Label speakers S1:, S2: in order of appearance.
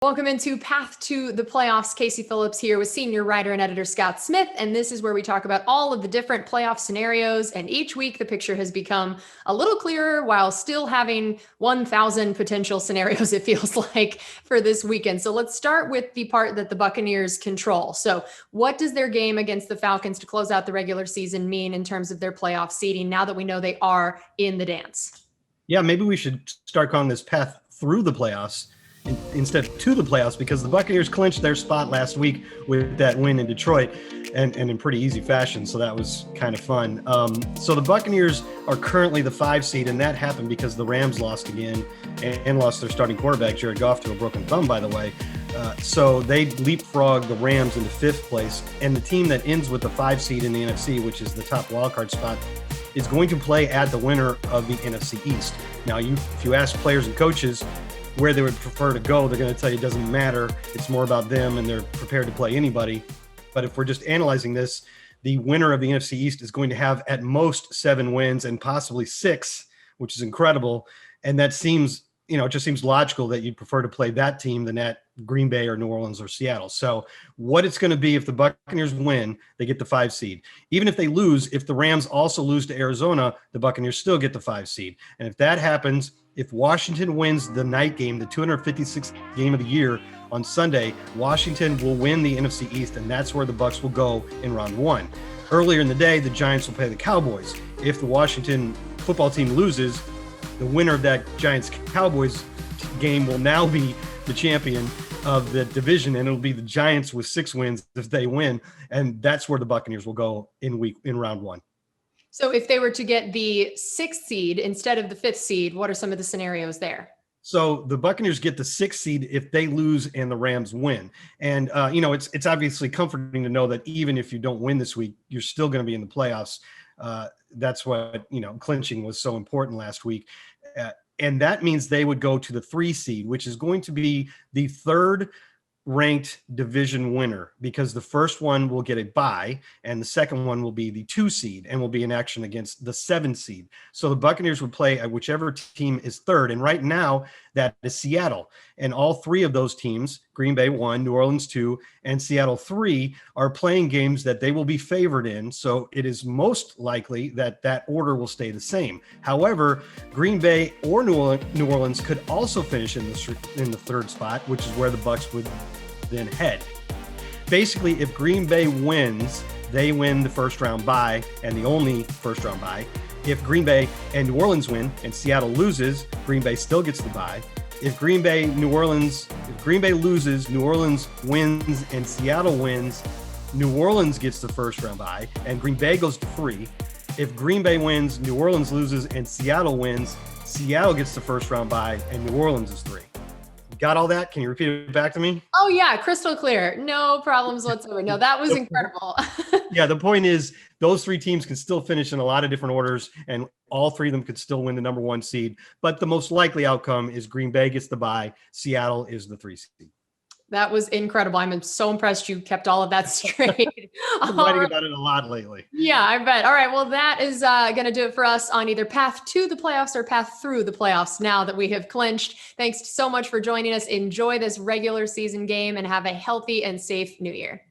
S1: Welcome into Path to the Playoffs. Casey Phillips here with senior writer and editor Scott Smith, and this is where we talk about all of the different playoff scenarios, and each week the picture has become a little clearer while still having 1,000 potential scenarios, it feels like, for this weekend. So let's start with the part that the Buccaneers control. So what does their game against the Falcons to close out the regular season mean in terms of their playoff seeding now that we know they are in the dance?
S2: Yeah, maybe we should start calling this path through the playoffs instead of to the playoffs, because the Buccaneers clinched their spot last week with that win in Detroit and in pretty easy fashion. So that was kind of fun. So the Buccaneers are currently the 5 seed, and that happened because the Rams lost again and lost their starting quarterback, Jared Goff, to a broken thumb, by the way. So they leapfrogged the Rams into 5th place, and the team that ends with the 5 seed in the NFC, which is the top wildcard spot, is going to play at the winner of the NFC East. Now, if you ask players and coaches where they would prefer to go, they're going to tell you it doesn't matter. It's more about them, and they're prepared to play anybody. But if we're just analyzing this, the winner of the NFC East is going to have at most 7 wins and possibly 6, which is incredible. And that seems, it just seems logical that you'd prefer to play that team than at Green Bay or New Orleans or Seattle. So what it's going to be if the Buccaneers win, they get the 5 seed. Even if they lose, if the Rams also lose to Arizona, the Buccaneers still get the 5 seed. And if that happens, if Washington wins the night game, the 256th game of the year on Sunday, Washington will win the NFC East, and that's where the Bucs will go in round 1. Earlier in the day, the Giants will play the Cowboys. If the Washington football team loses, the winner of that Giants-Cowboys game will now be the champion of the division, and it'll be the Giants with 6 wins if they win, and that's where the Buccaneers will go in round 1.
S1: So if they were to get the 6th seed instead of the 5th seed, what are some of the scenarios there?
S2: So the Buccaneers get the 6th seed if they lose and the Rams win. And, it's obviously comforting to know that even if you don't win this week, you're still going to be in the playoffs. That's what, clinching was so important last week. And that means they would go to the 3 seed, which is going to be the 3rd ranked division winner, because the first one will get a bye and the second one will be the 2 seed and will be in action against the 7 seed. So the Buccaneers would play at whichever team is 3rd. And right now that is Seattle. And all 3 of those teams, Green Bay 1, New Orleans 2, and Seattle 3, are playing games that they will be favored in. So it is most likely that that order will stay the same. However, Green Bay or New Orleans could also finish in the 3rd spot, which is where the Bucs would then head. Basically, if Green Bay wins, they win the first round bye and the only first round bye. If Green Bay and New Orleans win and Seattle loses, Green Bay still gets the bye. If Green Bay loses, New Orleans wins, and Seattle wins, New Orleans gets the first round bye and Green Bay goes to 3. If Green Bay wins, New Orleans loses, and Seattle wins, Seattle gets the first round bye and New Orleans is 3. Got all that? Can you repeat it back to me?
S1: Oh yeah, crystal clear. No problems whatsoever. No, that was incredible.
S2: Yeah, the point is those 3 teams can still finish in a lot of different orders, and all 3 of them could still win the number 1 seed. But the most likely outcome is Green Bay gets the bye, Seattle is the 3 seed.
S1: That was incredible. I'm so impressed you kept all of that straight.
S2: I'm writing about it a lot lately.
S1: Yeah, I bet. All right. Well, that is going to do it for us on either path to the playoffs or path through the playoffs now that we have clinched. Thanks so much for joining us. Enjoy this regular season game and have a healthy and safe new year.